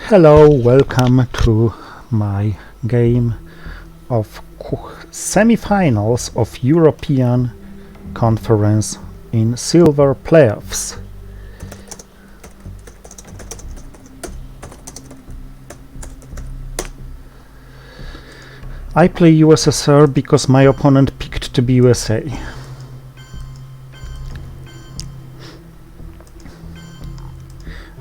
Hello, welcome to my game of semi-finals of European Conference in Silver Playoffs. I play USSR because my opponent picked to be USA.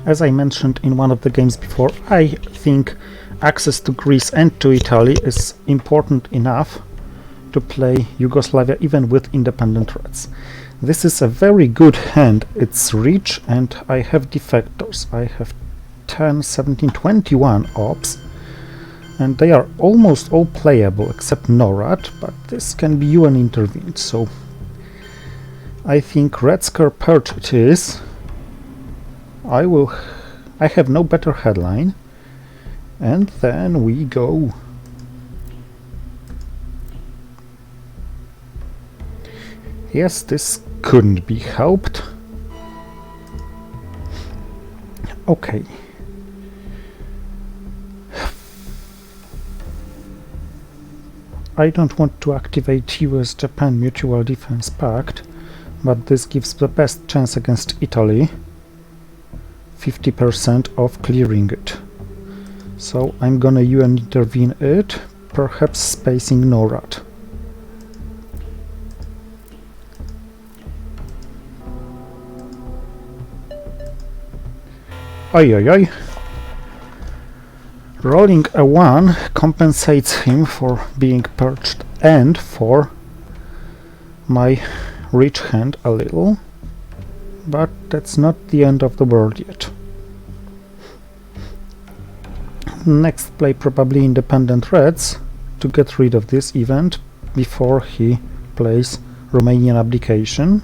As I mentioned in one of the games before, I think access to Greece and to Italy is important enough to play Yugoslavia even with independent threats. This is a very good hand, it's rich, and I have defectors. I have 10, 17, 21 ops, and they are almost all playable except Norad, but this can be UN intervened, so I think Red Scare Perch it is. I have no better headline, and then we go. Yes, this couldn't be helped. Okay. I don't want to activate US-Japan Mutual Defense Pact, but this gives the best chance against Italy. 50% of clearing it. So I'm gonna UN intervene it, perhaps spacing NORAD. Oi oi oi. Rolling a 1 compensates him for being perched and for my rich hand a little, but that's not the end of the world yet. Next play probably independent Reds to get rid of this event before he plays Romanian abdication.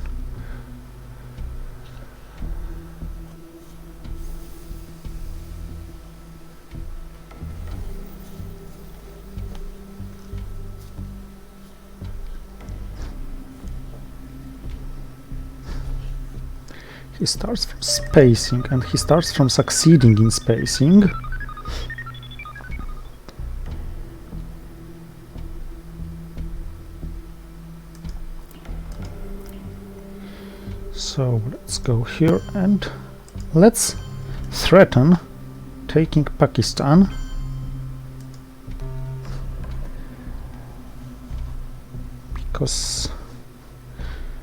He starts from spacing, and he starts from succeeding in spacing. So let's go here and let's threaten taking Pakistan. Because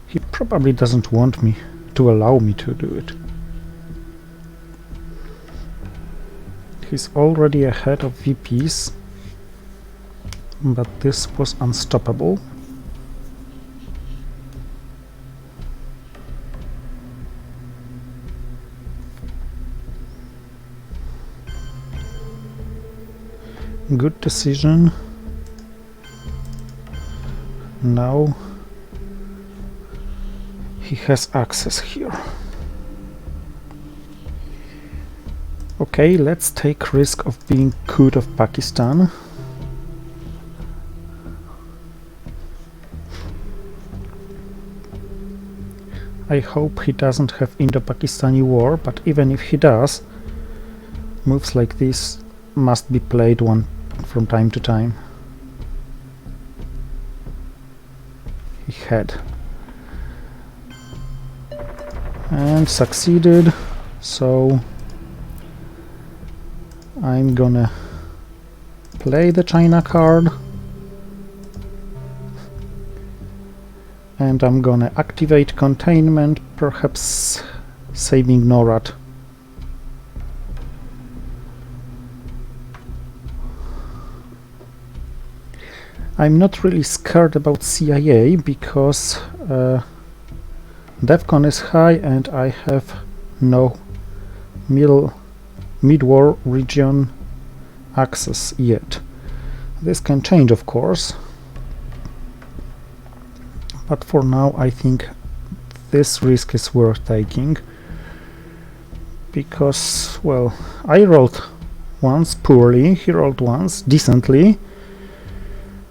he probably doesn't want me to allow me to do it. He's already ahead of VPs, but this was unstoppable. Good decision. Now he has access here. Okay, let's take risk of being cut of Pakistan. I hope he doesn't have Indo-Pakistani war, but even if he does, moves like this must be played from time to time. He had. And succeeded, so I'm gonna play the China card and I'm gonna activate containment, perhaps saving NORAD. I'm not really scared about CIA because DEFCON is high and I have no mid-war region access yet. This can change, of course, but for now I think this risk is worth taking because, well, I rolled once poorly, he rolled once decently,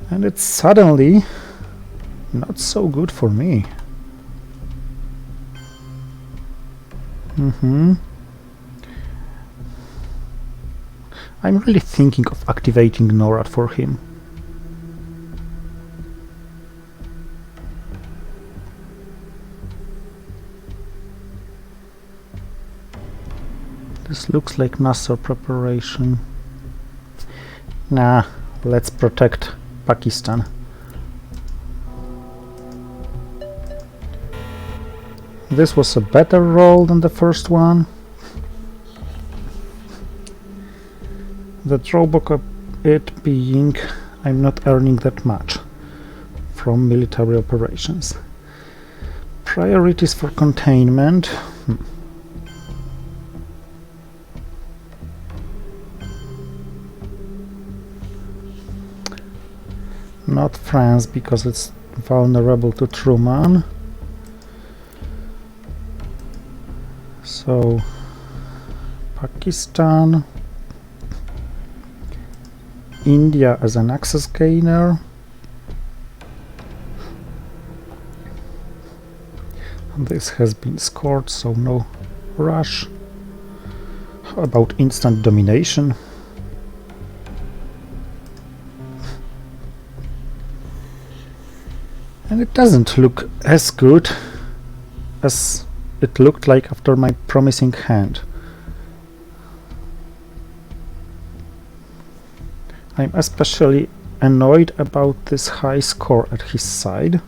and it's suddenly not so good for me. I'm really thinking of activating NORAD for him. This looks like Nasser preparation. Nah, let's protect Pakistan. This was a better roll than the first one. The drawback of it being I'm not earning that much from military operations. Priorities for containment. Not France, because it's vulnerable to Truman. So Pakistan, India as an access gainer, this has been scored, so no rush. How about instant domination? And it doesn't look as good as it looked like after my promising hand. I'm especially annoyed about this high score at his side.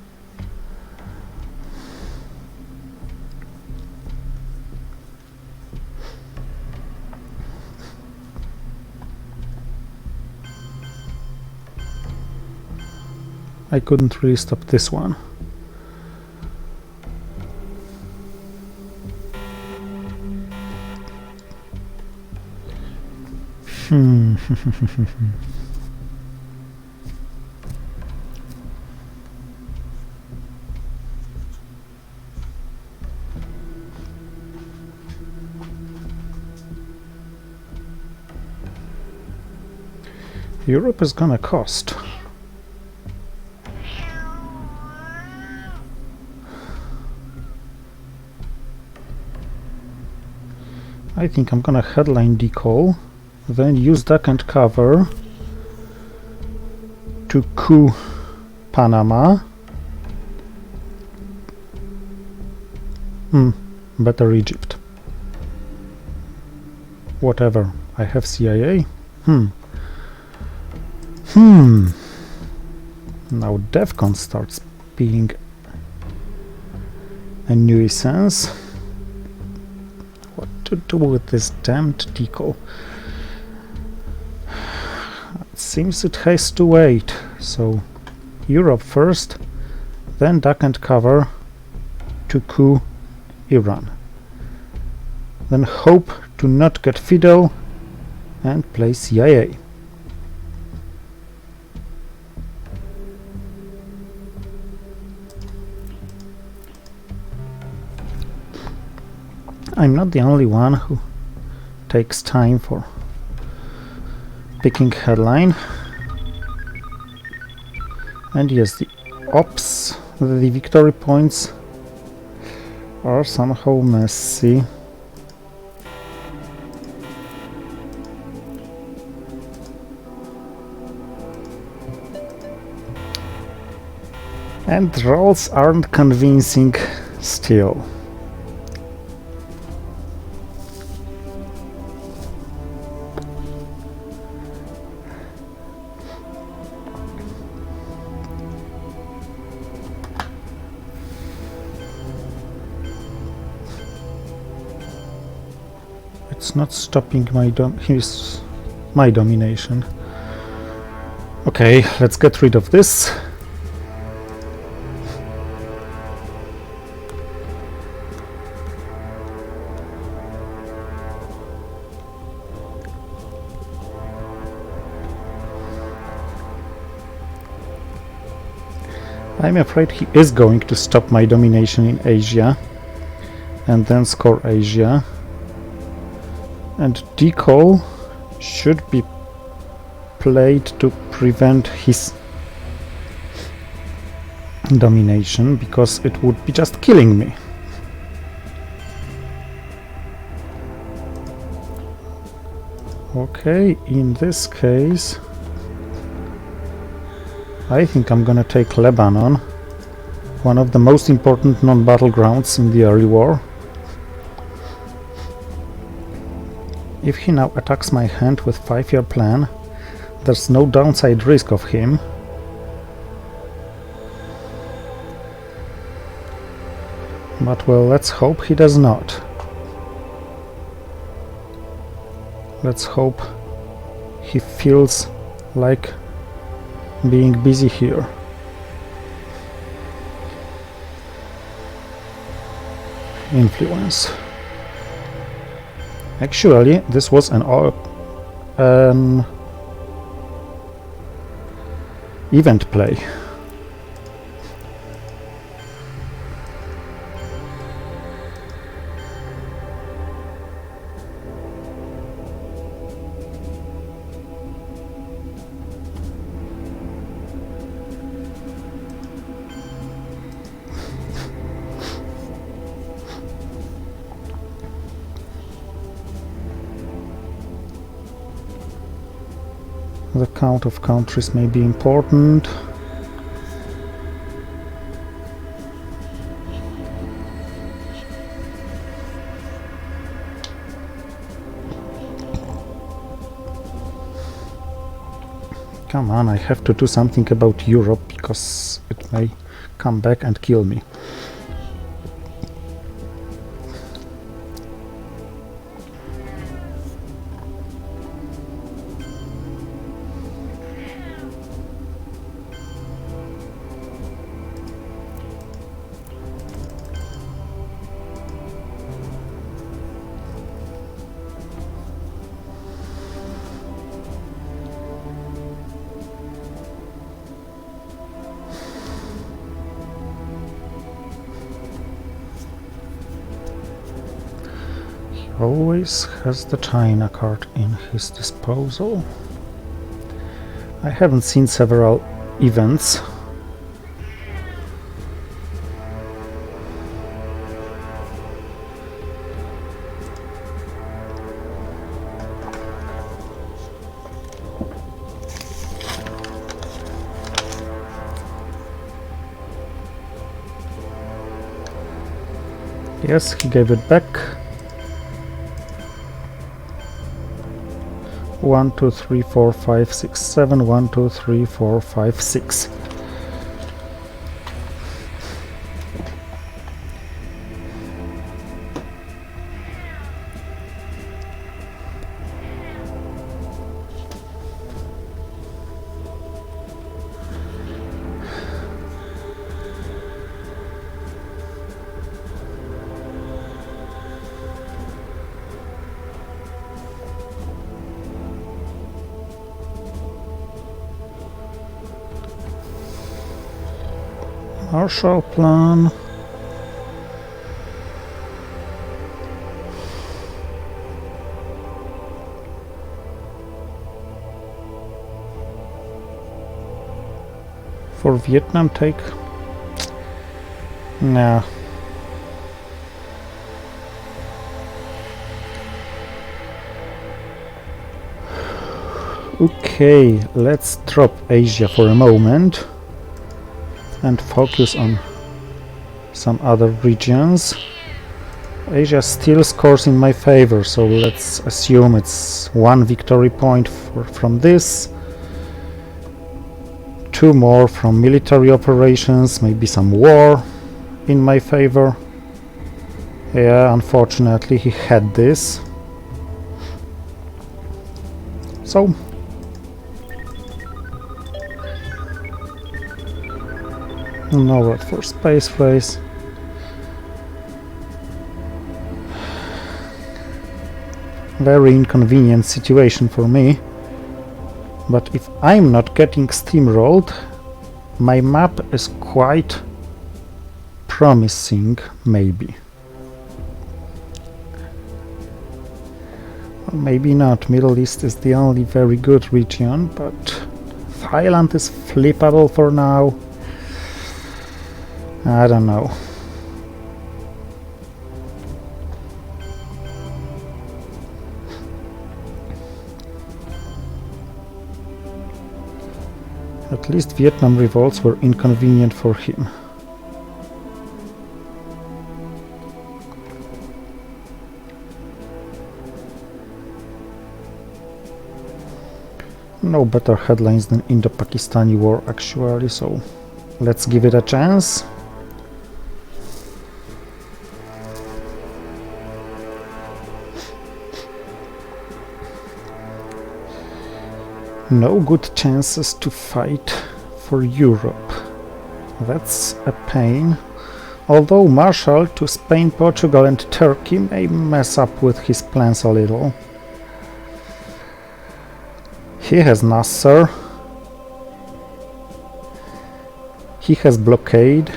I couldn't really stop this one. Europe is gonna cost. I think I'm gonna headline decal, then use duck and cover to coup Panama. Better Egypt. Whatever, I have CIA. Now DEFCON starts being a nuisance. What to do with this damned decal? It seems it has to wait. So Europe first, then duck and cover to coup Iran. Then hope to not get Fidel and play CIA. I'm not the only one who takes time for picking headline. And yes, the ops, the victory points are somehow messy. And rolls aren't convincing still. It's not stopping my domination. Okay, let's get rid of this. I'm afraid he is going to stop my domination in Asia and then score Asia. And decal should be played to prevent his domination, because it would be just killing me. Okay, in this case, I think I'm gonna take Lebanon, one of the most important non-battlegrounds in the early war. If he now attacks my hand with 5-year plan, there's no downside risk of him. But well, let's hope he does not. Let's hope he feels like being busy here. Influence. Actually, this was an event play. The count of countries may be important. Come on, I have to do something about Europe because it may come back and kill me. Always has the China card in his disposal. I haven't seen several events. Yes, he gave it back. 1, 2, 3, 4, 5, 6, 7. 1, 2, 3, 4, 5, 6. Marshall Plan. For Vietnam take? Nah. Okay, let's drop Asia for a moment and focus on some other regions. Asia still scores in my favor, so let's assume it's 1 victory point from this, 2 more from military operations, maybe some war in my favor. Yeah, unfortunately he had this. So no word for space race. Very inconvenient situation for me. But if I'm not getting steamrolled, my map is quite promising, maybe. Well, maybe not. Middle East is the only very good region, but Thailand is flippable for now. I don't know. At least Vietnam revolts were inconvenient for him. No better headlines than Indo-Pakistani War, actually, so let's give it a chance. No good chances to fight for Europe. That's a pain. Although Marshall to Spain, Portugal and Turkey may mess up with his plans a little. He has Nasser. He has blockade.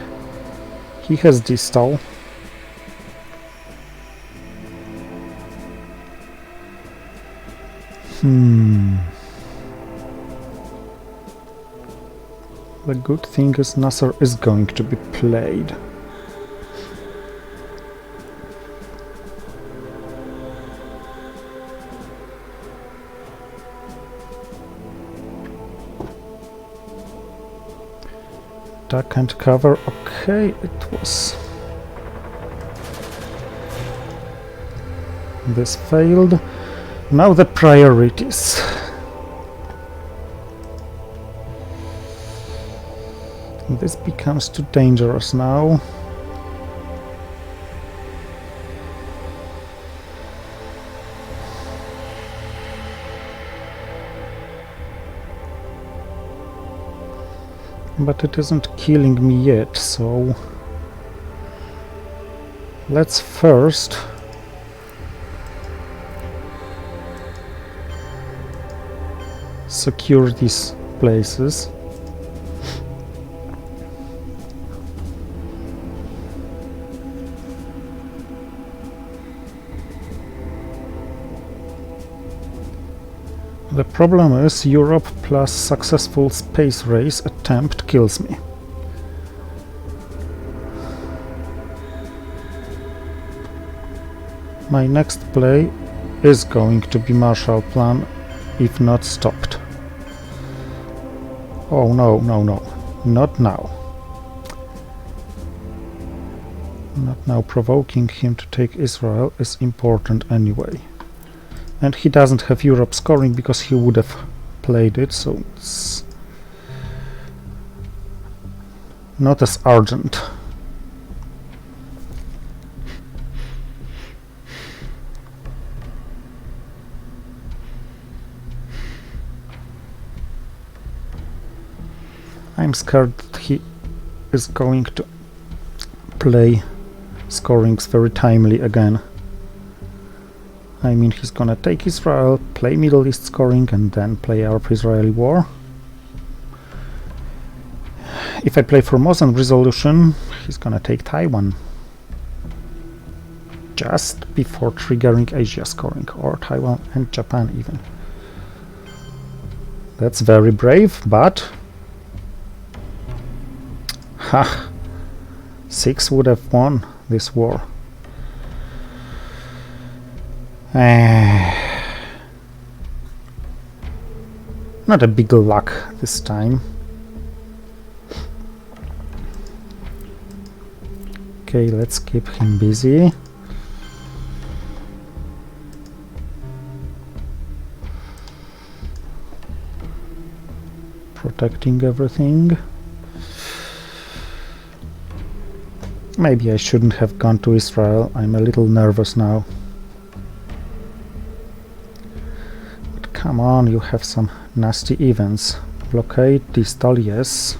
He has Distal. The good thing is Nasser is going to be played. Duck and cover, okay, it was. This failed. Now the priorities. This becomes too dangerous now. But it isn't killing me yet, so let's first secure these places. The problem is Europe plus successful space race attempt kills me. My next play is going to be Marshall Plan, if not stopped. Oh no, no, no, not now. Not now. Provoking him to take Israel is important anyway. And he doesn't have Europe scoring because he would have played it, so it's not as urgent. I'm scared that he is going to play scorings very timely again. I mean, he's gonna take Israel, play Middle East scoring, and then play Arab-Israeli war. If I play Formosan resolution, he's gonna take Taiwan. Just before triggering Asia scoring, or Taiwan and Japan even. That's very brave, but... Ha! 6 would have won this war. Not a big luck this time. Okay, let's keep him busy. Protecting everything. Maybe I shouldn't have gone to Israel. I'm a little nervous now. But come on, you have some nasty events. Blockade, Distal, yes.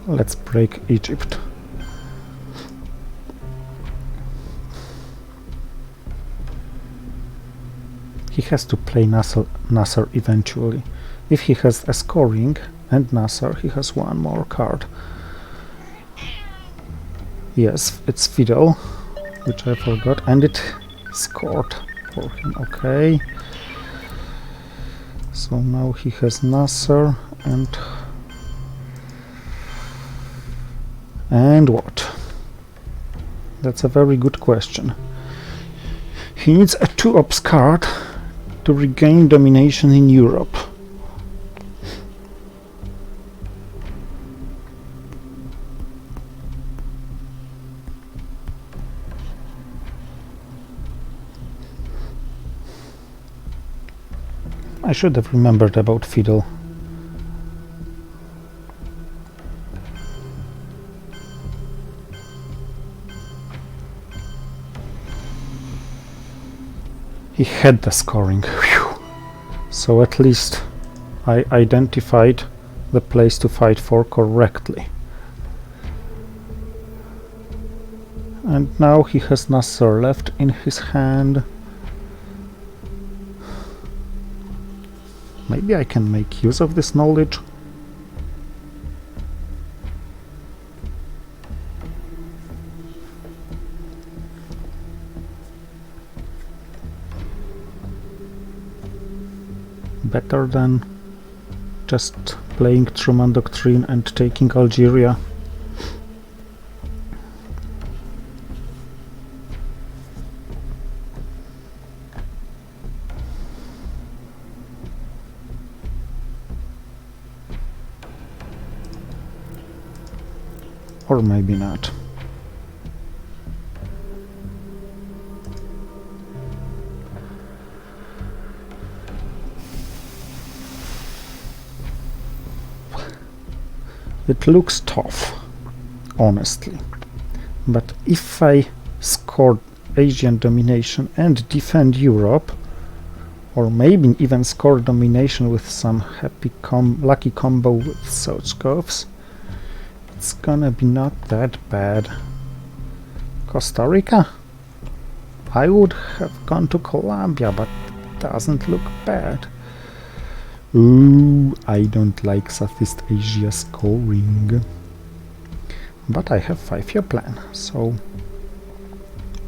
Let's break Egypt. He has to play Nasser eventually. If he has a scoring and Nasser, he has one more card. Yes, it's Fidel, which I forgot, and it scored for him. Okay. So now he has Nasser and what? That's a very good question. He needs a 2-ops card to regain domination in Europe. I should have remembered about Fiddle. He had the scoring. Whew. So at least I identified the place to fight for correctly. And now he has Nasser left in his hand. Maybe I can make use of this knowledge. Better than just playing Truman Doctrine and taking Algeria. Or maybe not. It looks tough, honestly. But if I score Asian domination and defend Europe, or maybe even score domination with some lucky combo with Sochkovs, it's gonna be not that bad. Costa Rica? I would have gone to Colombia, but it doesn't look bad. Ooh, I don't like Southeast Asia scoring. But I have 5-year plan, so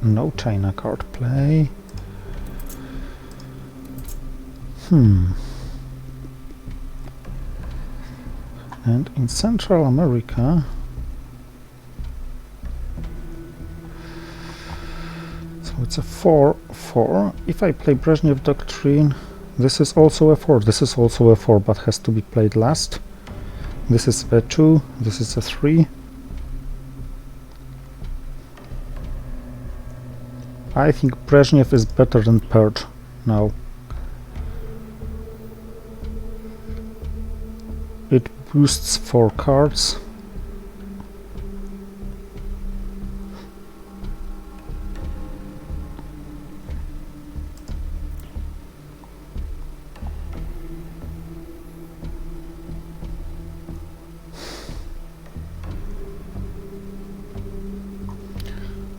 no China card play. And in Central America, so it's a 4-4. If I play Brezhnev Doctrine, this is also a 4. This is also a 4, but has to be played last. This is a 2. This is a 3. I think Brezhnev is better than Purge now. It boosts 4 cards.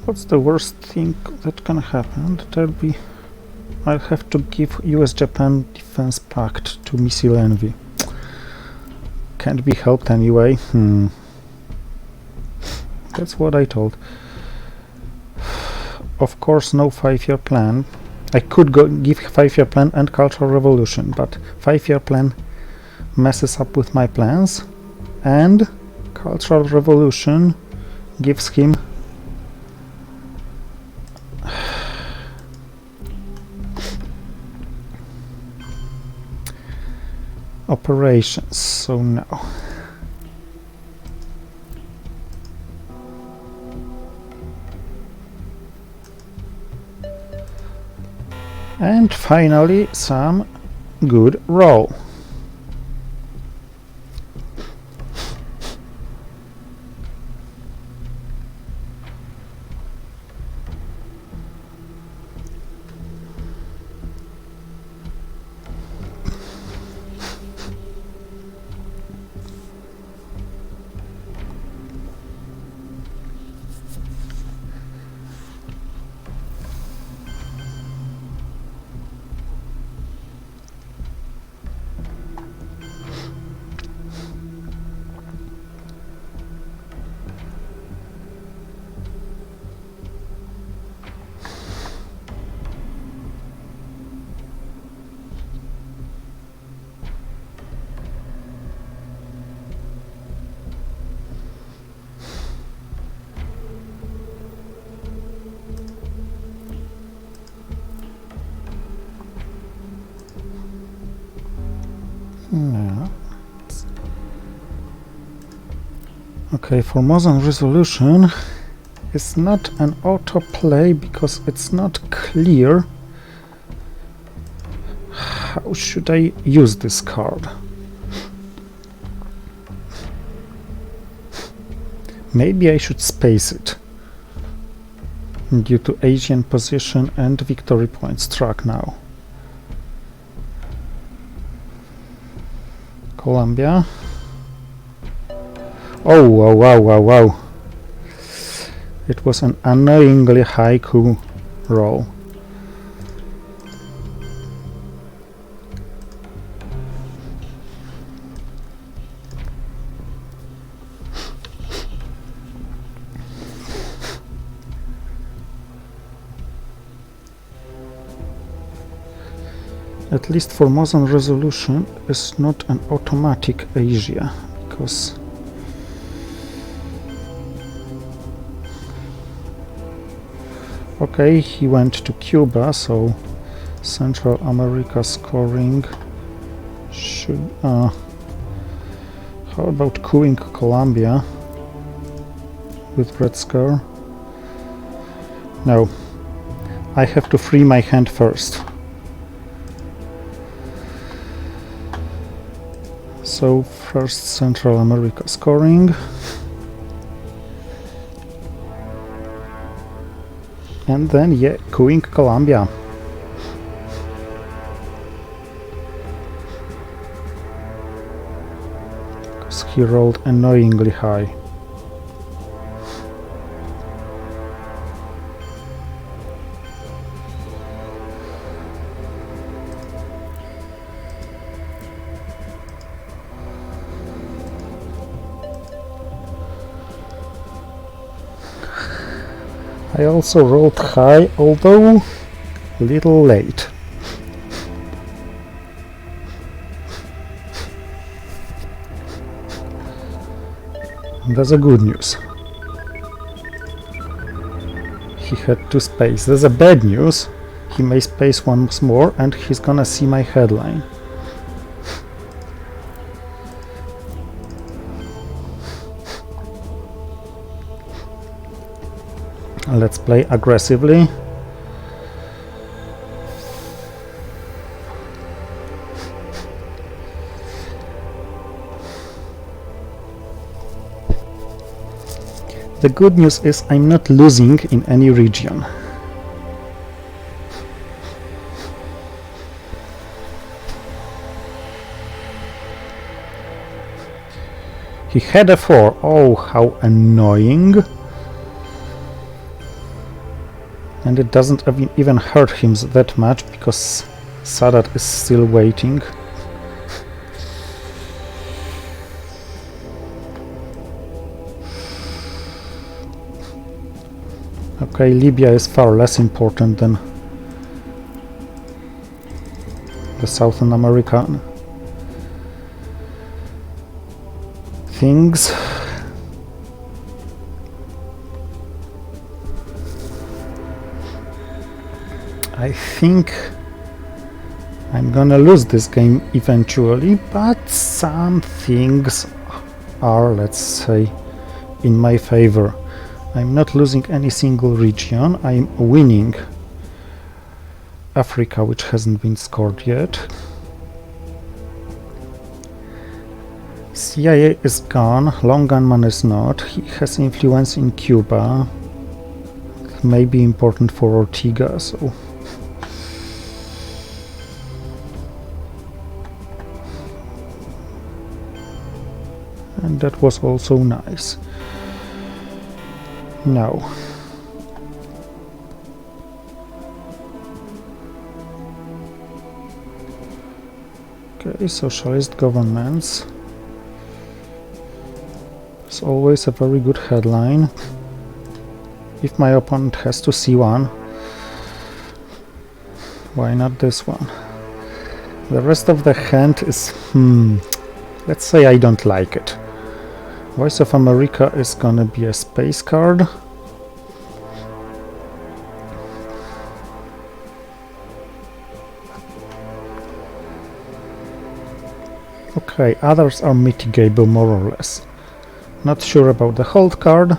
What's the worst thing that can happen? I'll have to give US-Japan Defense Pact to Missile Envy. Can't be helped anyway. That's what I told. Of course, no 5-year plan. I could give 5-year plan and Cultural Revolution, but 5-year plan messes up with my plans, and Cultural Revolution gives him operations, so no. And finally, some good roll. Yeah. Okay, Formosan resolution is not an autoplay because it's not clear. How should I use this card? Maybe I should space it due to Asian position and victory points track now. Colombia. Oh, wow, wow, wow, wow. It was an annoyingly high coup roll. At least Formosan resolution is not an automatic Asia, because okay, he went to Cuba, so Central America scoring should... how about coupping Colombia with red score? No, I have to free my hand first. So first Central America scoring, and then yeah, coupping Colombia. Because he rolled annoyingly high. I also rolled high, although a little late. That's a good news. He had to space. There's a bad news. He may space once more and he's gonna see my headline. Let's play aggressively. The good news is I'm not losing in any region. He had a 4. Oh, how annoying. And it doesn't even hurt him that much because Sadat is still waiting. Okay, Libya is far less important than the Southern American things. I think I'm gonna lose this game eventually, but some things are, let's say, in my favor. I'm not losing any single region, I'm winning Africa, which hasn't been scored yet. CIA is gone, Long Gunman is not, he has influence in Cuba, it may be important for Ortega, so... And that was also nice. Now, okay, socialist governments. It's always a very good headline. If my opponent has to see one, why not this one? The rest of the hand is, let's say I don't like it. Voice of America is gonna be a space card. Okay, others are mitigable more or less. Not sure about the hold card.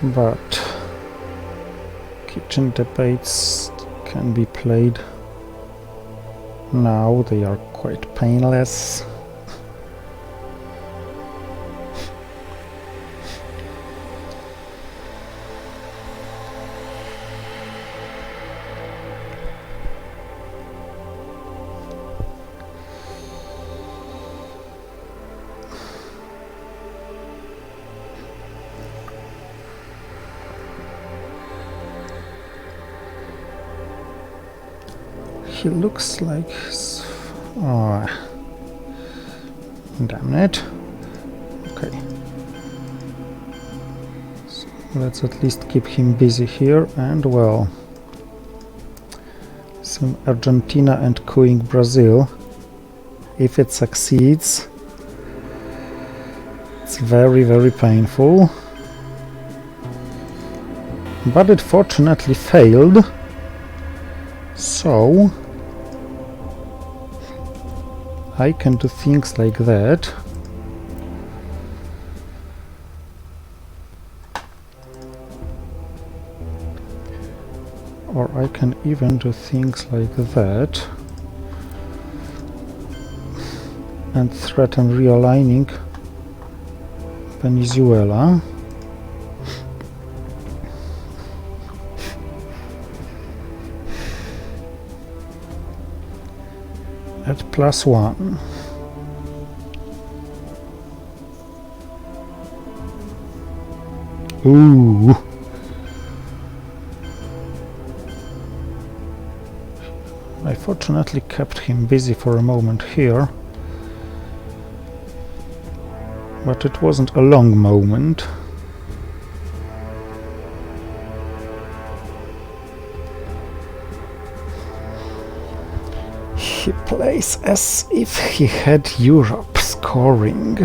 But kitchen debates can be played now, they are quite painless. He looks like... Oh, damn it. Okay. So let's at least keep him busy here, and well... some Argentina and cooing Brazil. If it succeeds, it's very, very painful. But it fortunately failed. So I can do things like that. Or I can even do things like that and threaten realigning Venezuela. At +1. Ooh. I fortunately kept him busy for a moment here, but it wasn't a long moment. He plays as if he had Europe scoring.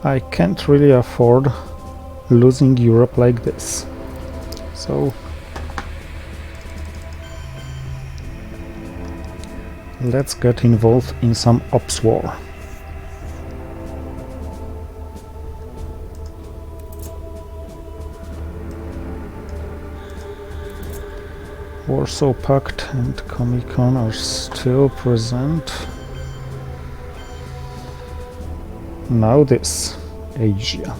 I can't really afford losing Europe like this. So let's get involved in some ops war. Warsaw Pact and Comecon are still present. Now this, Asia.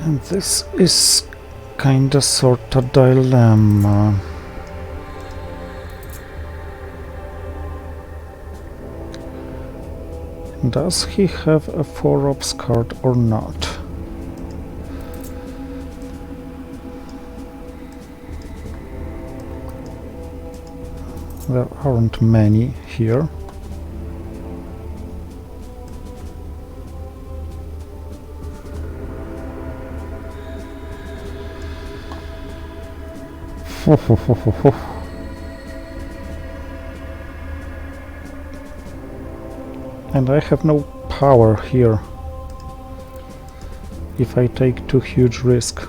And this is kinda sorta dilemma. Does he have a 4-ops card or not? There aren't many here. And I have no power here if I take too huge risk.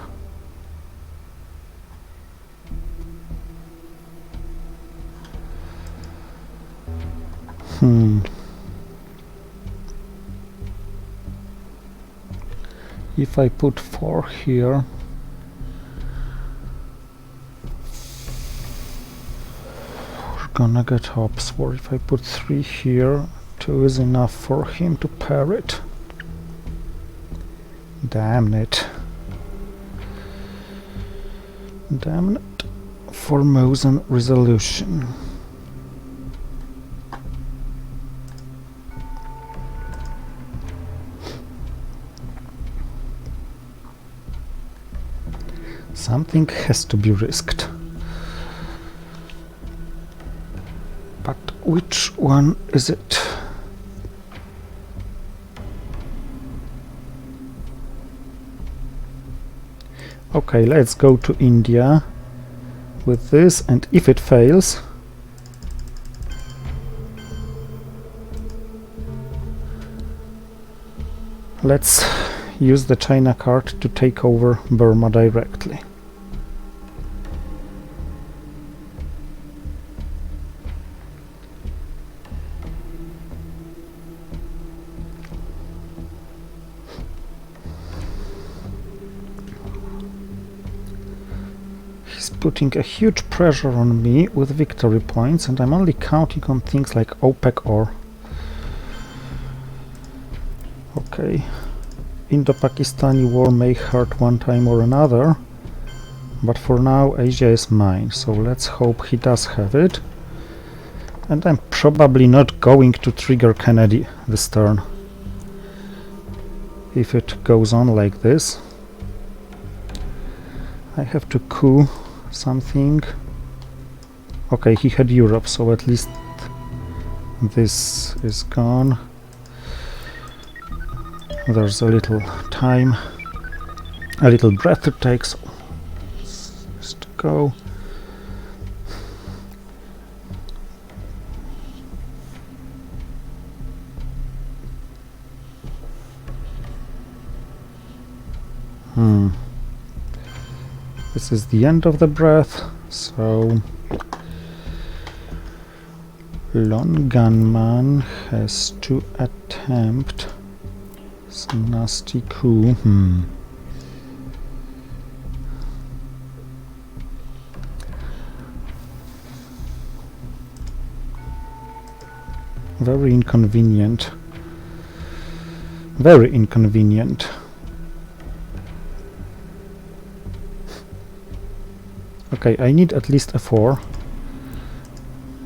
If I put 4 here, we're gonna get ops. Or if I put 3 here, 2 is enough for him to pair it. Damn it. Damn it. Formosan resolution. Something has to be risked. But which one is it? Okay, let's go to India with this, and if it fails, let's use the China card to take over Burma directly. He's putting a huge pressure on me with victory points, and I'm only counting on things like OPEC or... Okay. Indo-Pakistani war may hurt one time or another, but for now Asia is mine, so let's hope he does have it. And I'm probably not going to trigger Kennedy this turn, if it goes on like this. I have to coup something. Okay, he had Europe, so at least this is gone. There's a little time, a little breath to take, so just go. This is the end of the breath, so Lone Gunman has to attempt some nasty coup. Very inconvenient. Very inconvenient. Okay, I need at least a 4,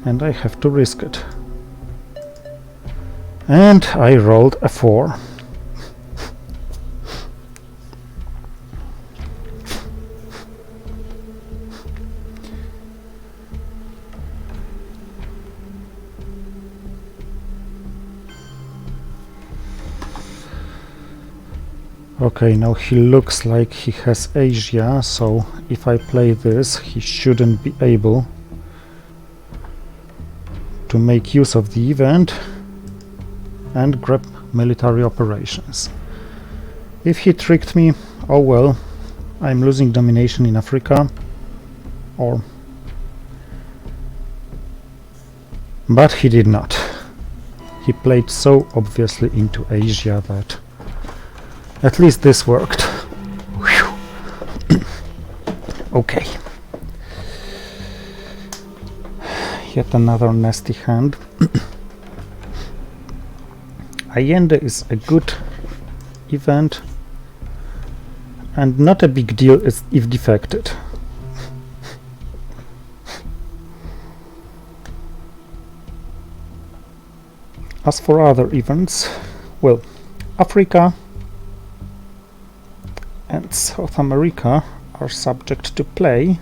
and I have to risk it. And I rolled a 4. Okay, now he looks like he has Asia, so if I play this, he shouldn't be able to make use of the event and grab military operations. If he tricked me, oh well, I'm losing domination in Africa, but he did not. He played so obviously into Asia that at least this worked. Okay. Yet another nasty hand. Allende is a good event and not a big deal if defected. As for other events, well, Africa and South America are subject to play,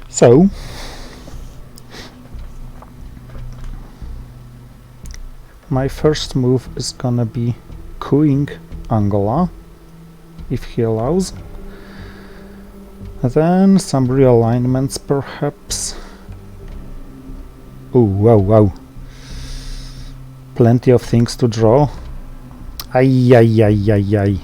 so my first move is gonna be coupping Angola, if he allows. Then some realignments perhaps. Oh, wow. Plenty of things to draw. Ay.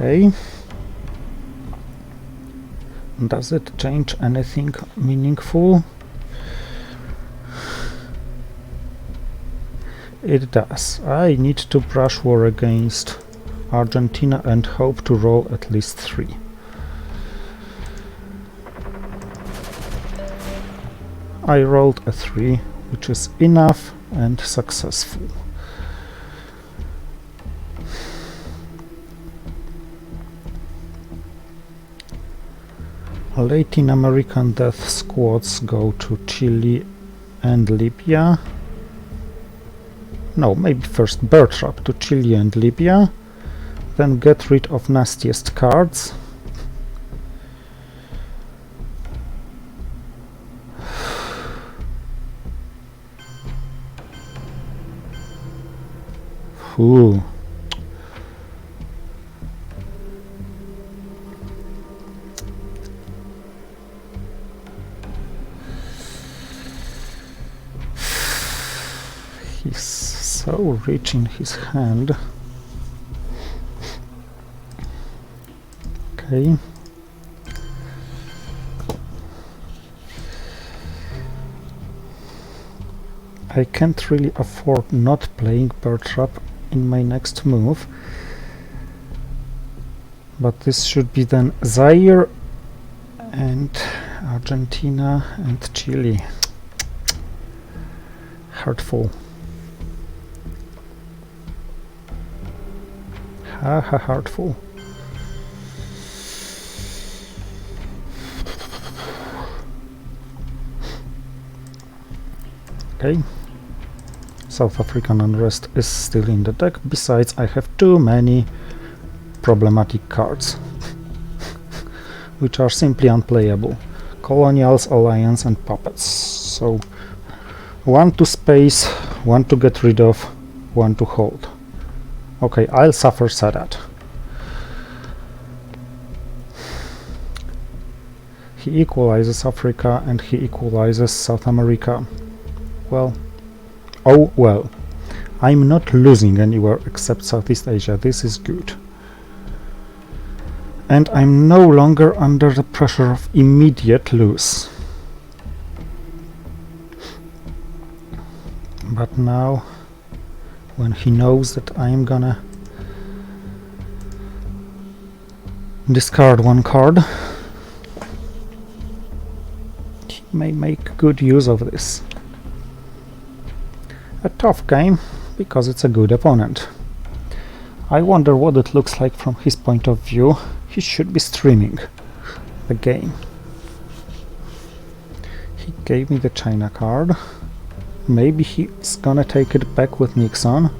Okay. Does it change anything meaningful? It does. I need to brush war against Argentina and hope to roll at least 3. I rolled a 3, which is enough and successful. Latin American death squads go to Chile and Libya. No, maybe first bird trap to Chile and Libya, then get rid of nastiest cards. Ooh. He's so rich in his hand. Okay. I can't really afford not playing bird trap in my next move, but this should be then Zaire and Argentina and Chile. Hurtful. Hurtful. Okay. South African unrest is still in the deck. Besides, I have too many problematic cards which are simply unplayable. Colonials, Alliance and Puppets. So 1 to space, 1 to get rid of, 1 to hold. Okay, I'll suffer Sadat. He equalizes Africa and he equalizes South America. Well, oh well. I'm not losing anywhere except Southeast Asia. This is good. And I'm no longer under the pressure of immediate lose. But now, when he knows that I'm gonna discard 1 card, he may make good use of this. A tough game, because it's a good opponent. I wonder what it looks like from his point of view. He should be streaming the game. He gave me the China card. Maybe he's gonna take it back with Nixon.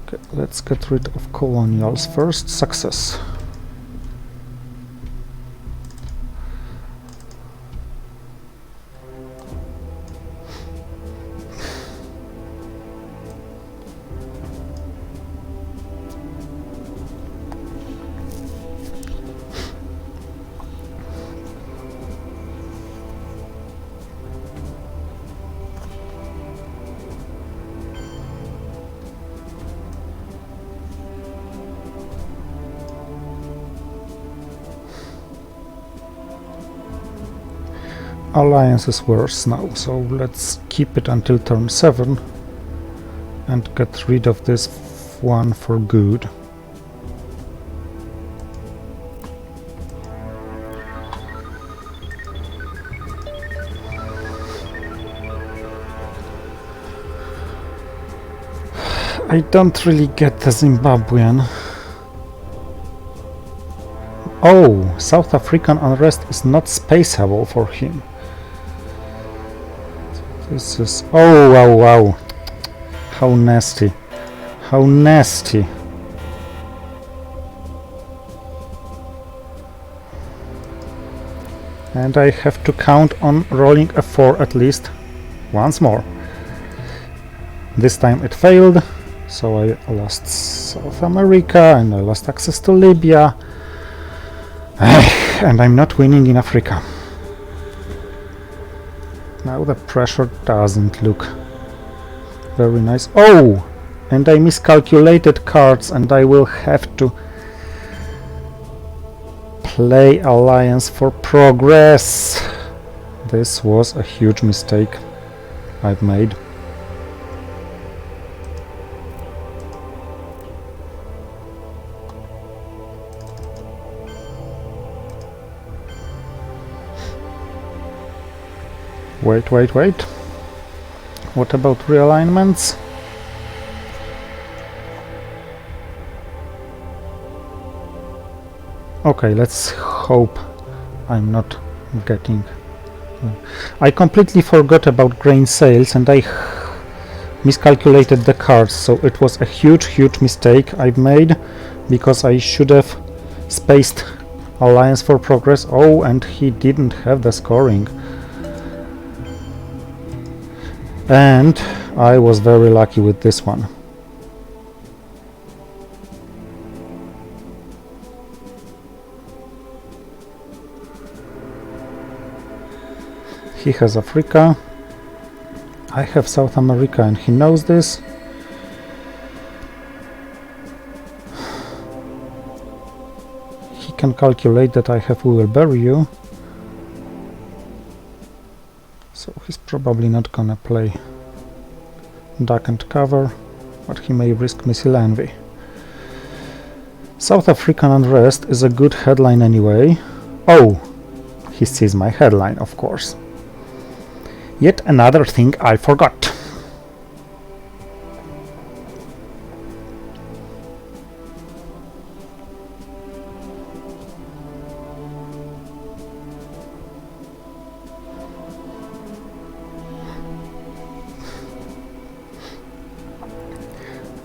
Okay, let's get rid of colonials first. Success. Alliance is worse now, so let's keep it until turn 7 and get rid of this one for good. I don't really get the Zimbabwean. Oh, South African unrest is not spaceable for him. This is... oh, wow, wow. How nasty. How nasty. And I have to count on rolling a 4 at least once more. This time it failed, so I lost South America and I lost access to Libya. And I'm not winning in Africa. Now the pressure doesn't look very nice. Oh! And I miscalculated cards and I will have to play Alliance for Progress. This was a huge mistake I've made. Wait. What about realignments? Okay, let's hope I'm not getting... I completely forgot about grain sales and I miscalculated the cards, so it was a huge mistake I've made, because I should have spaced Alliance for Progress. Oh, and he didn't have the scoring. And I was very lucky with this one. He has Africa. I have South America and he knows this. He can calculate that I have We Will Bury You. So he's probably not gonna play Duck and Cover, but he may risk Missile Envy. South African Unrest is a good headline anyway. Oh, he sees my headline, of course. Yet another thing I forgot.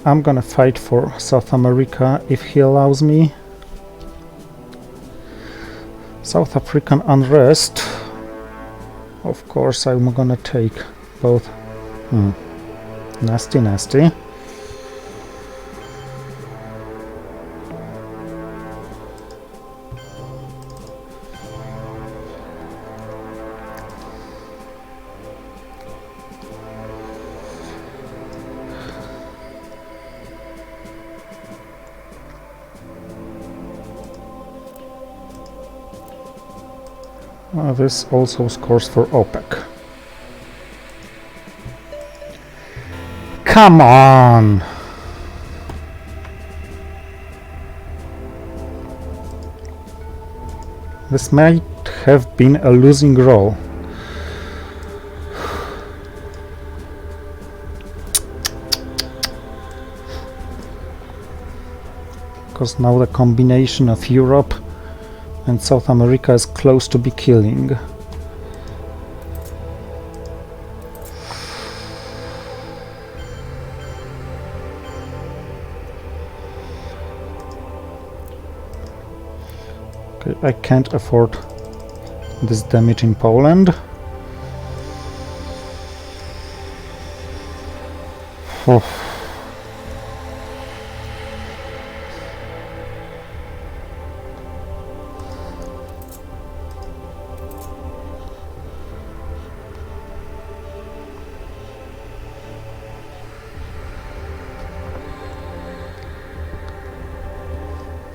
I'm gonna fight for South America if he allows me. South African Unrest. Of course, I'm gonna take both. Nasty. This also scores for OPEC. Come on! This might have been a losing roll. Because now the combination of Europe and South America is close to be killing. Okay, I can't afford this damage in Poland.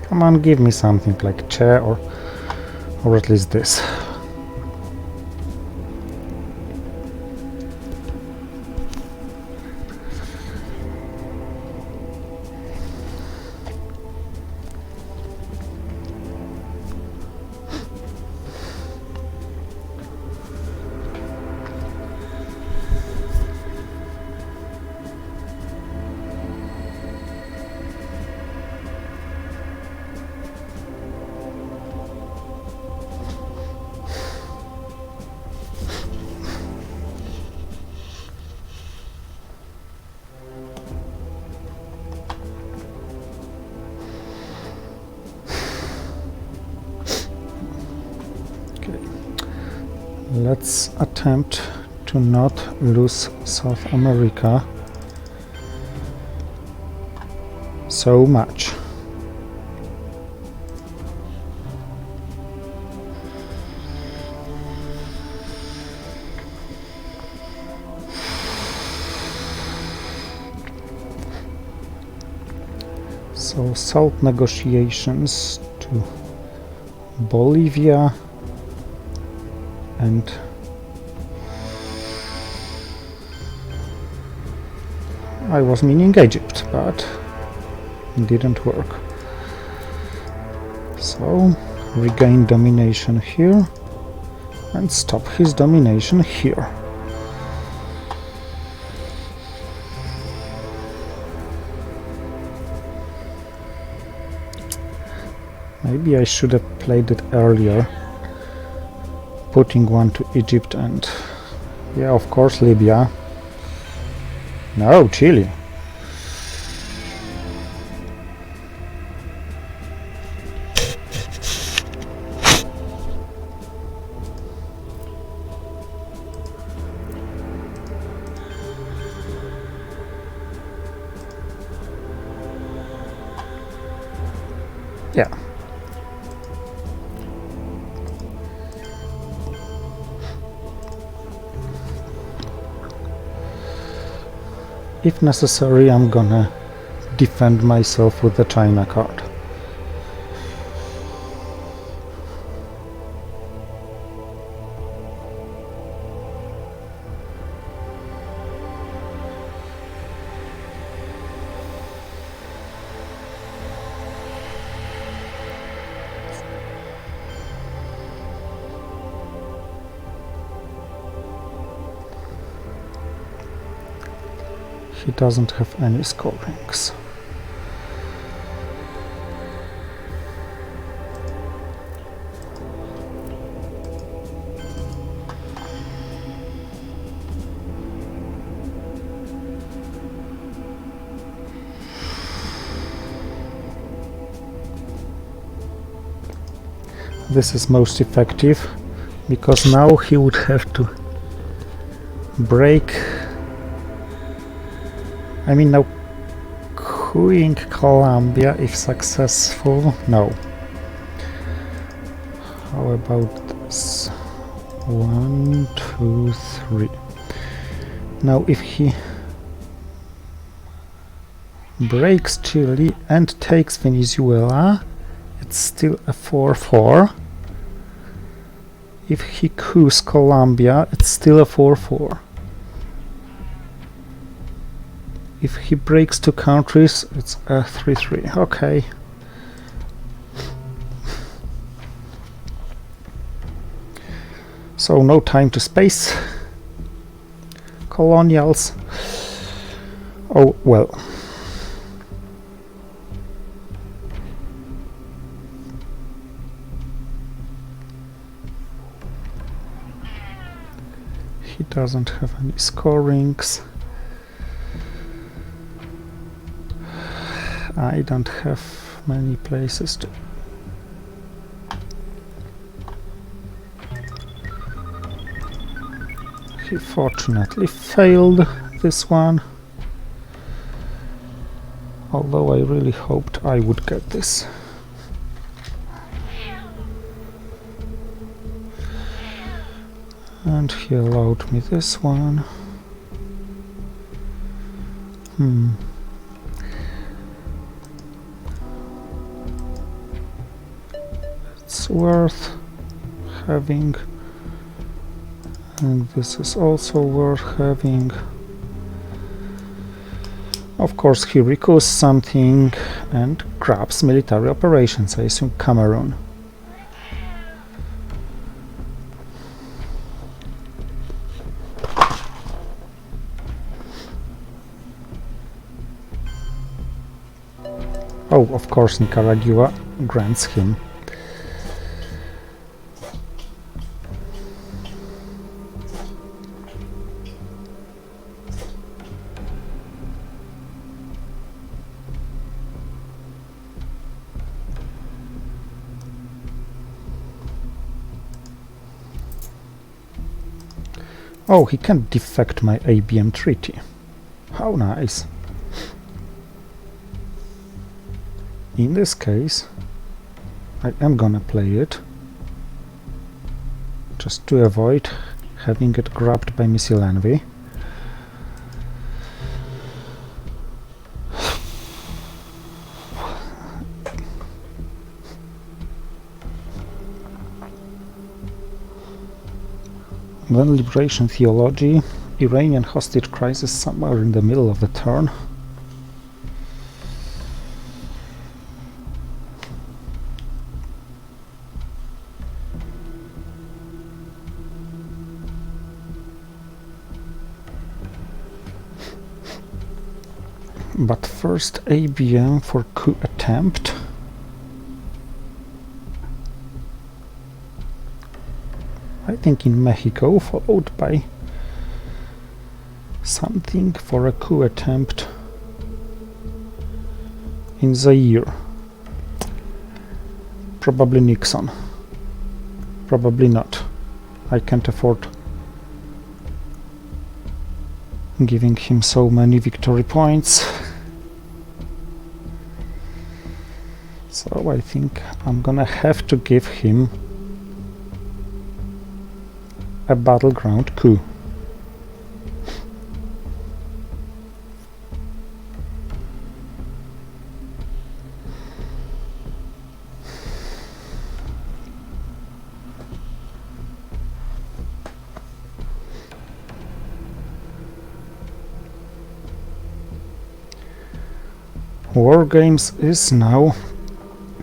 Come on, give me something like chair or at least this. Let's attempt to not lose South America so much. So SALT negotiations to Bolivia and I was meaning Egypt, but it didn't work. So regain domination here and stop his domination here. Maybe I should have played it earlier, putting one to Egypt and, yeah, of course, Libya. No, Chile. Yeah. If necessary, I'm gonna defend myself with the China card. He doesn't have any scorings. This is most effective because now he would have to break. I mean, now Queen Colombia, if successful, no. How about this? 1, 2, 3. Now, if he breaks Chile and takes Venezuela, it's still a 4-4. If he coups Colombia, it's still a 4-4. If he breaks two countries, it's a 3-3. Okay. So no time to space. Colonials. Oh, well. He doesn't have any scorings. I don't have many places to. He fortunately failed this one, although I really hoped I would get this. And he allowed me this one. It's worth having, and this is also worth having. Of course, he recalls something and grabs military operations, I assume Cameroon. Oh, of course, Nicaragua grants him. Oh, he can defect my ABM treaty. How nice. In this case, I am gonna play it, just to avoid having it grabbed by missile envy. Then liberation theology, Iranian hostage crisis somewhere in the middle of the turn. But first ABM for coup attempt. I think in Mexico, followed by something for a coup attempt in Zaire. Probably Nixon. Probably not. I can't afford giving him so many victory points. So I think I'm gonna have to give him a battleground coup. War games is now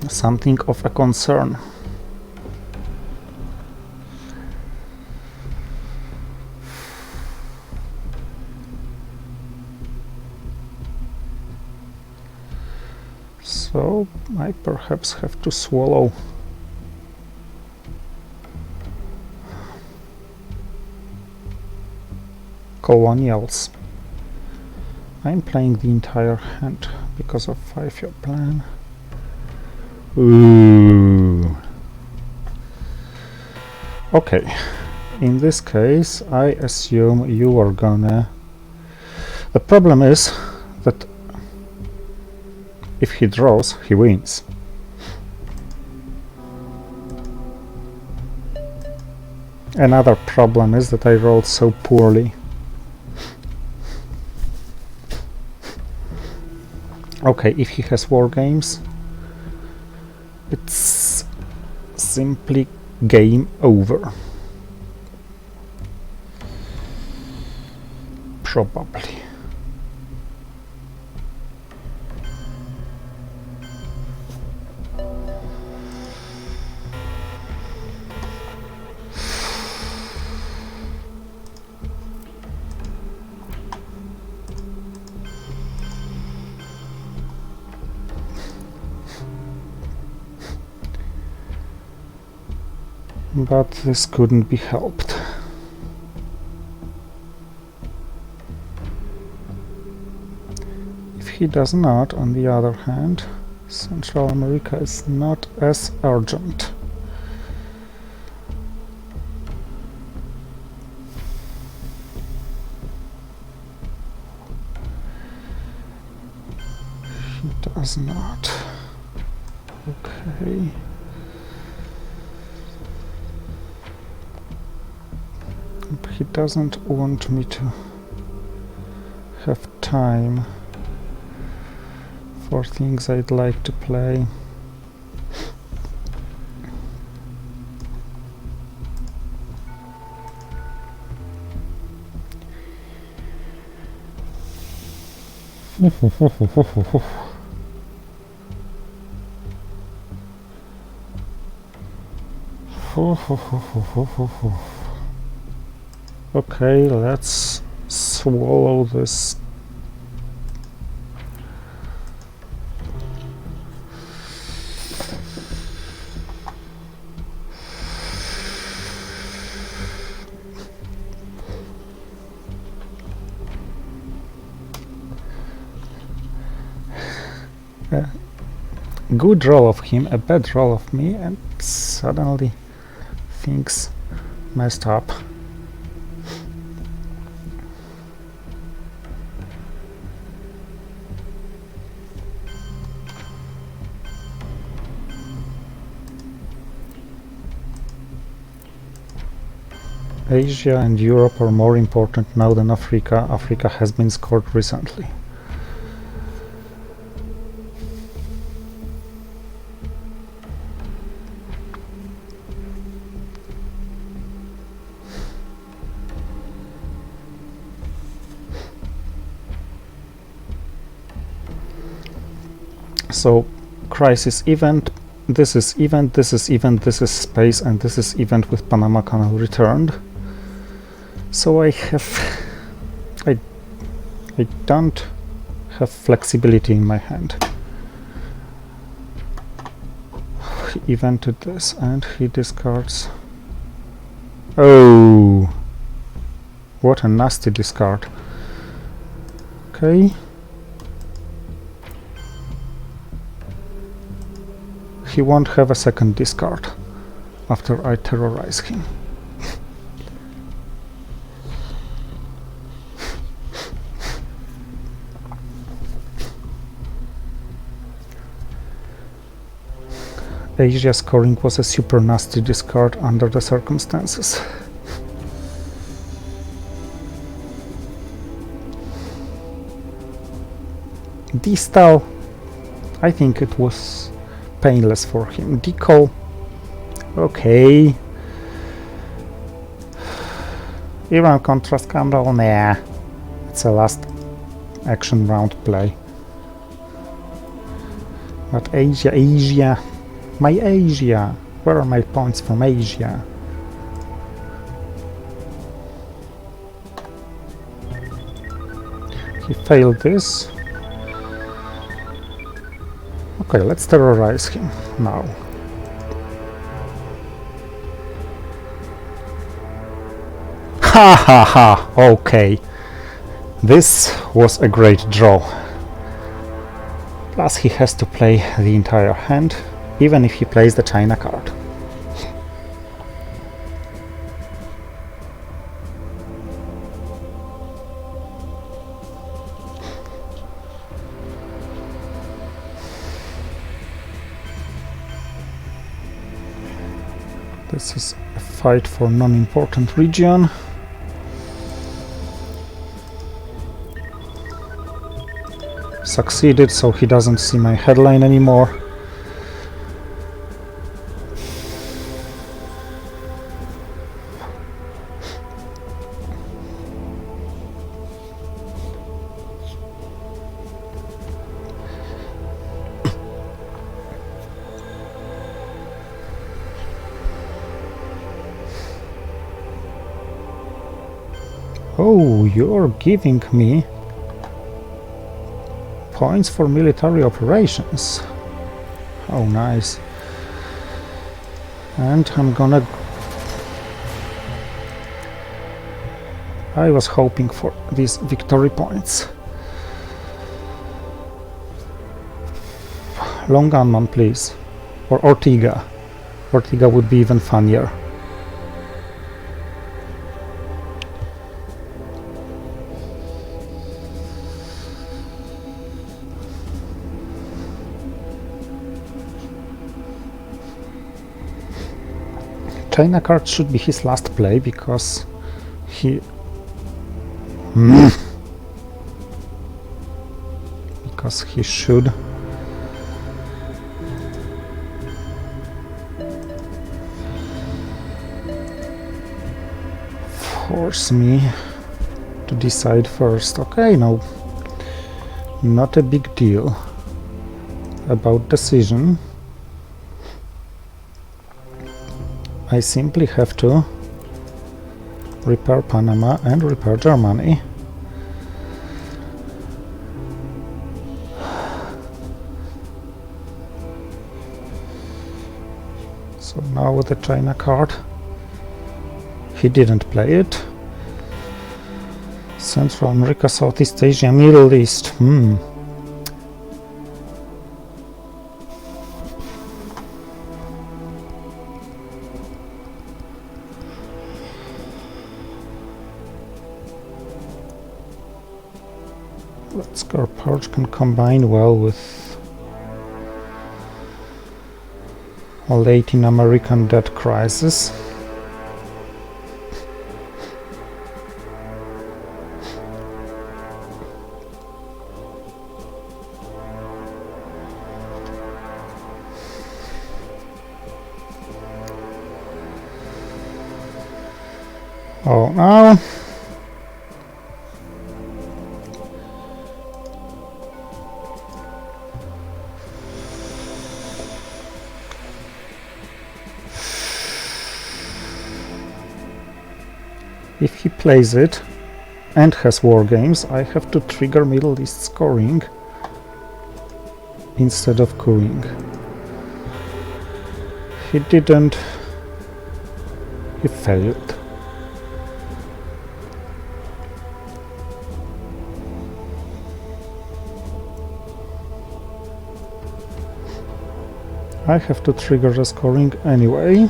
something of a concern. So I perhaps have to swallow colonials. I'm playing the entire hand because of 5-year plan. Ooh. Okay, in this case I assume you are gonna... The problem is that if he draws, he wins. Another problem is that I rolled so poorly. Okay, if he has war games, it's simply game over. Probably. But this couldn't be helped. If he does not, on the other hand, Central America is not as urgent. He does not. Okay. He doesn't want me to have time for things I'd like to play. Okay, let's swallow this. A good roll of him, a bad roll of me, and suddenly things messed up. Asia and Europe are more important now than Africa. Africa has been scored recently. So crisis event, this is event, this is event, this is space, and this is event with Panama Canal returned. So I don't have flexibility in my hand. He evented this and he discards. Oh, what a nasty discard. Okay. He won't have a second discard after I terrorize him. Asia scoring was a super nasty discard under the circumstances. D-style, I think it was painless for him. Deco, okay. Even contrast camera, nah. It's a last action round play. But Asia, my Asia. Where are my points from Asia? He failed this. Okay, let's terrorize him now. Ha ha ha! Okay. This was a great draw. Plus he has to play the entire hand, even if he plays the China card. This is a fight for non-important region. Succeeded, so he doesn't see my headline anymore. Oh, you're giving me points for military operations. Oh, nice. And I'm gonna... I was hoping for these victory points. Long gunman, please. Or Ortega. Ortega would be even funnier. China card should be his last play because he... because he should force me to decide first. Okay, no, not a big deal about decision. I simply have to repair Panama and repair Germany. So now with the China card, he didn't play it. Central America, Southeast Asia, Middle East. Scar Purge can combine well with a Latin American debt crisis. Oh no! If he plays it and has war games, I have to trigger Middle East scoring instead of cooing. He didn't. He failed. I have to trigger the scoring anyway.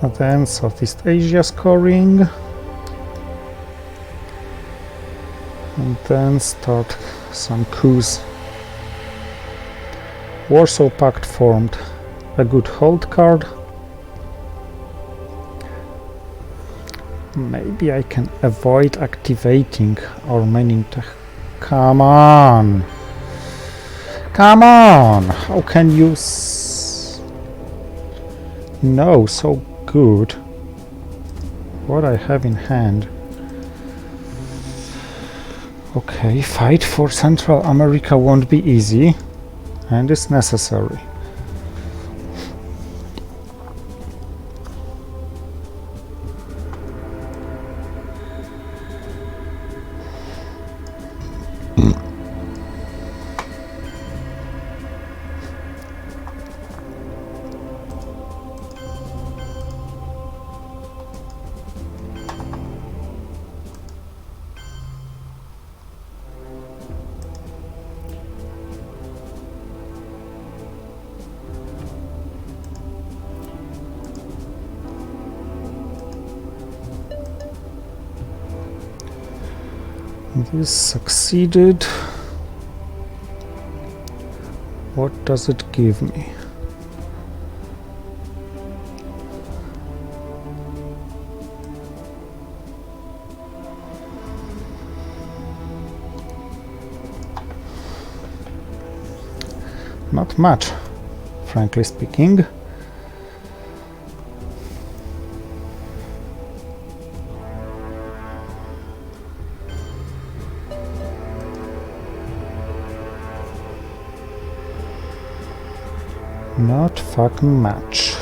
And then Southeast Asia scoring. And then start some coups. Warsaw Pact formed. A good hold card. Maybe I can avoid activating Armenian tech. Come on! Come on! How can you know so good what I have in hand? Okay, fight for Central America won't be easy, and is necessary. This succeeded. What does it give me? Not much, frankly speaking. Not fucking much.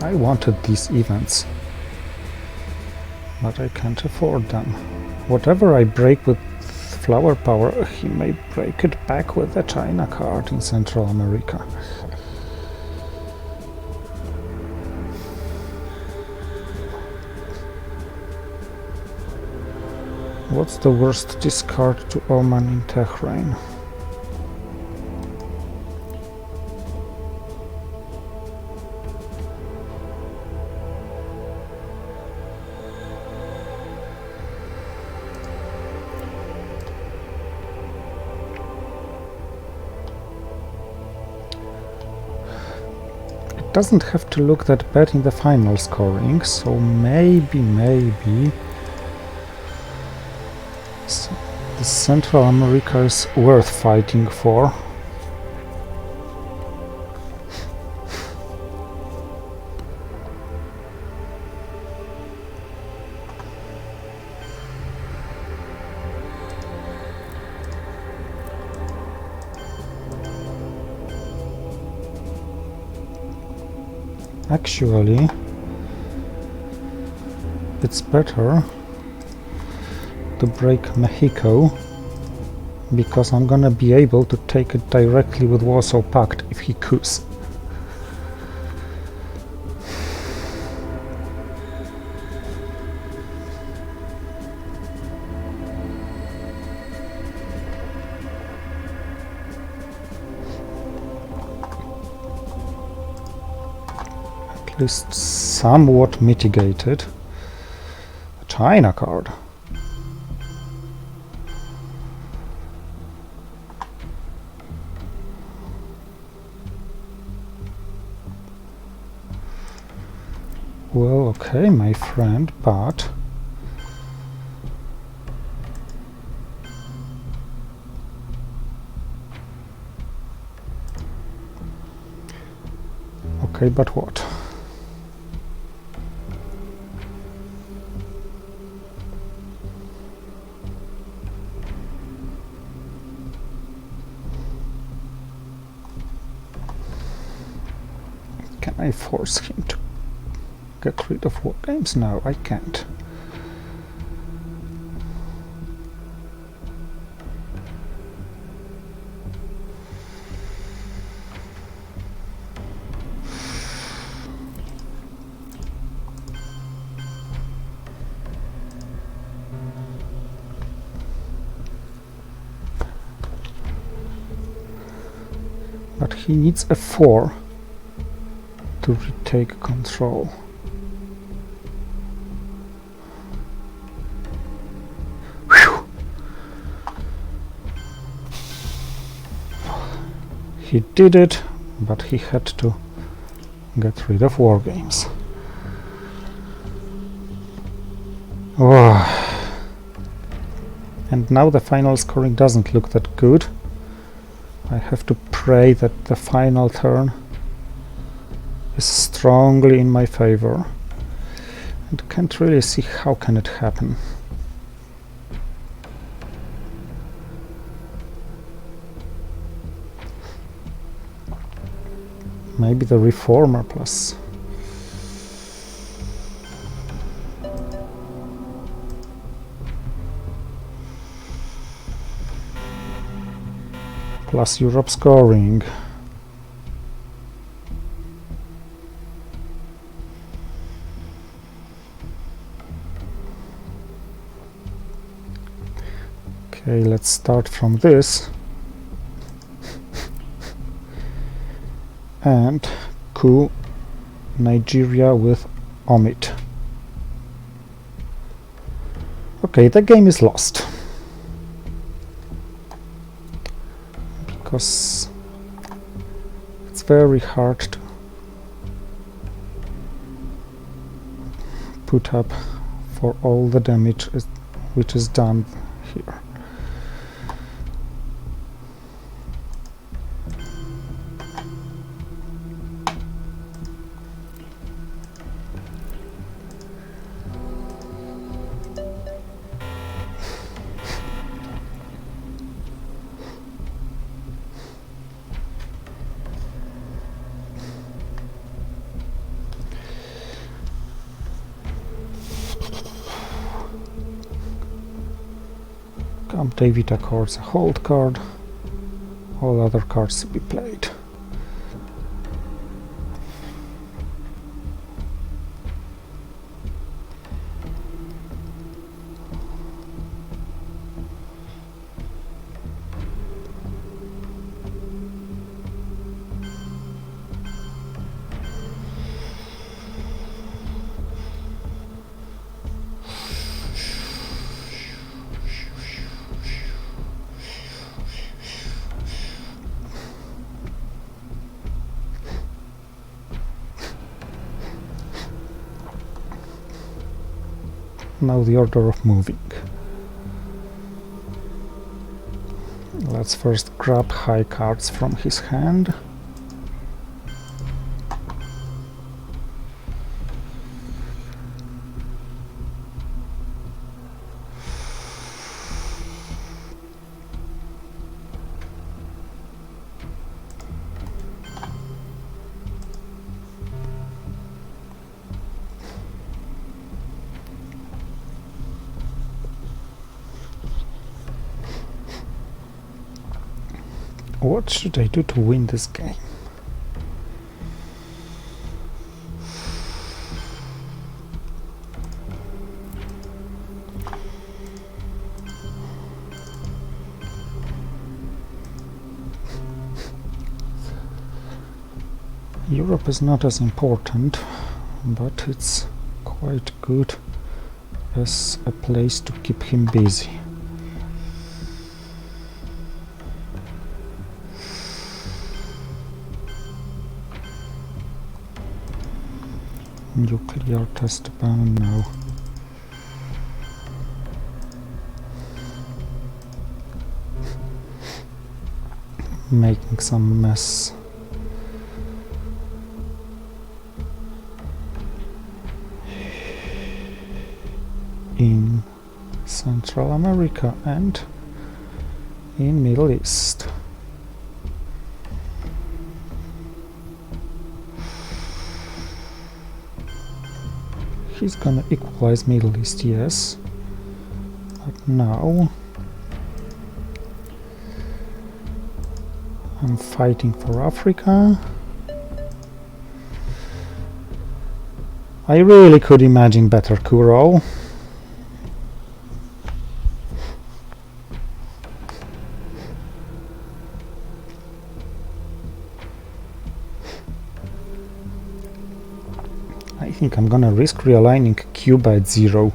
I wanted these events, but I can't afford them. Whatever I break with flower power, he may break it back with the China card in Central America. What's the worst discard to Oman in Tehran? Doesn't have to look that bad in the final scoring, so maybe the Central America is worth fighting for. Actually, it's better to break Mexico, because I'm gonna be able to take it directly with Warsaw Pact if he coups. At least somewhat mitigated. A China card. Well, okay, my friend, but Okay, but what? Can I force him to get rid of war games? No, I can't. But he needs a 4 to retake control. Whew. He did it, but he had to get rid of war games. Oh. And now the final scoring doesn't look that good. I have to pray that the final turn is strongly in my favor, and can't really see how can it happen. Maybe the reformer plus Europe scoring. Okay, let's start from this and coup Nigeria with Omid. Okay, the game is lost. Because it's very hard to put up for all the damage which is done here. David accords a hold card, all other cards to be played. Now the order of moving. Let's first grab high cards from his hand. What should I do to win this game? Europe is not as important, but it's quite good as a place to keep him busy. Nuclear test ban now. Making some mess. in Central America and in Middle East. He's gonna equalize Middle East, yes. But now I'm fighting for Africa. I really could imagine better Kuro. I think I'm gonna risk realigning Cuba at 0.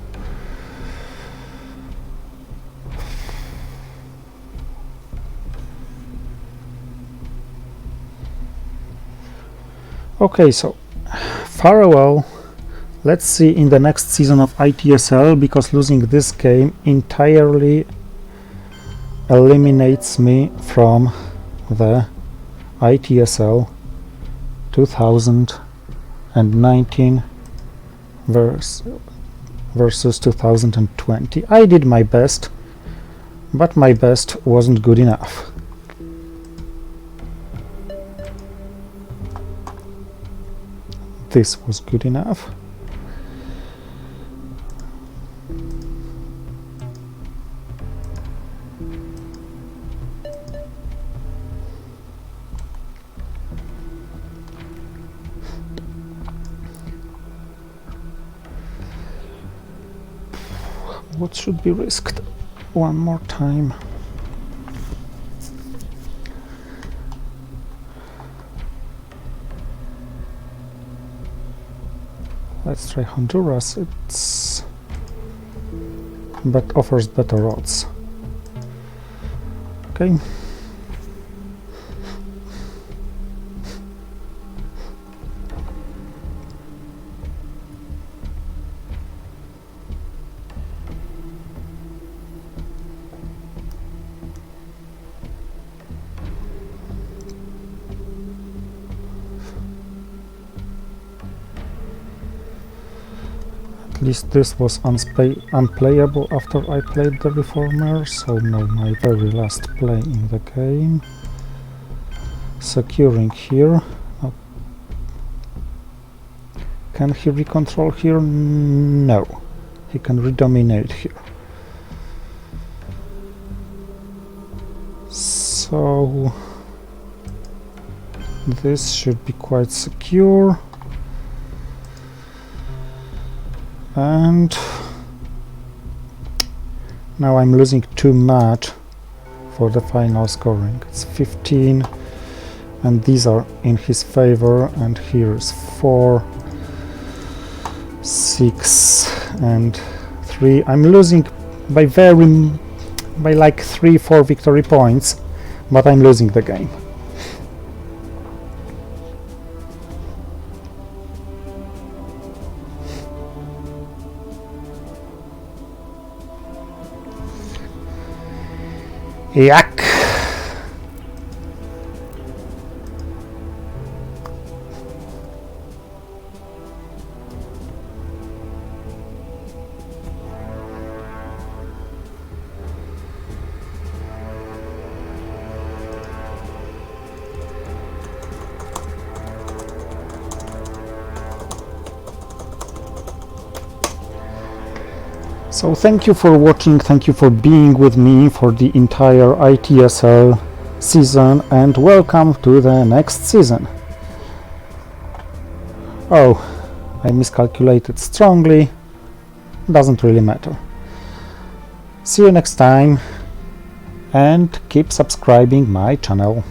Okay, so farewell. Let's see in the next season of ITSL, because losing this game entirely eliminates me from the ITSL 2019 versus 2020. I did my best, but my best wasn't good enough. This was good enough. What should be risked one more time? Let's try Honduras. It's but offers better odds. Okay. At least this was unplayable after I played the Reformer, so now my very last play in the game. Securing here. Can he recontrol here? No. He can redominate here. So this should be quite secure. And now I'm losing too much for the final scoring. It's 15, and these are in his favor, and here's 4, 6, and 3. I'm losing by like 3-4 victory points, but I'm losing the game. Yak! So thank you for watching, thank you for being with me for the entire ITSL season, and welcome to the next season. Oh, I miscalculated strongly, doesn't really matter. See you next time, and keep subscribing my channel.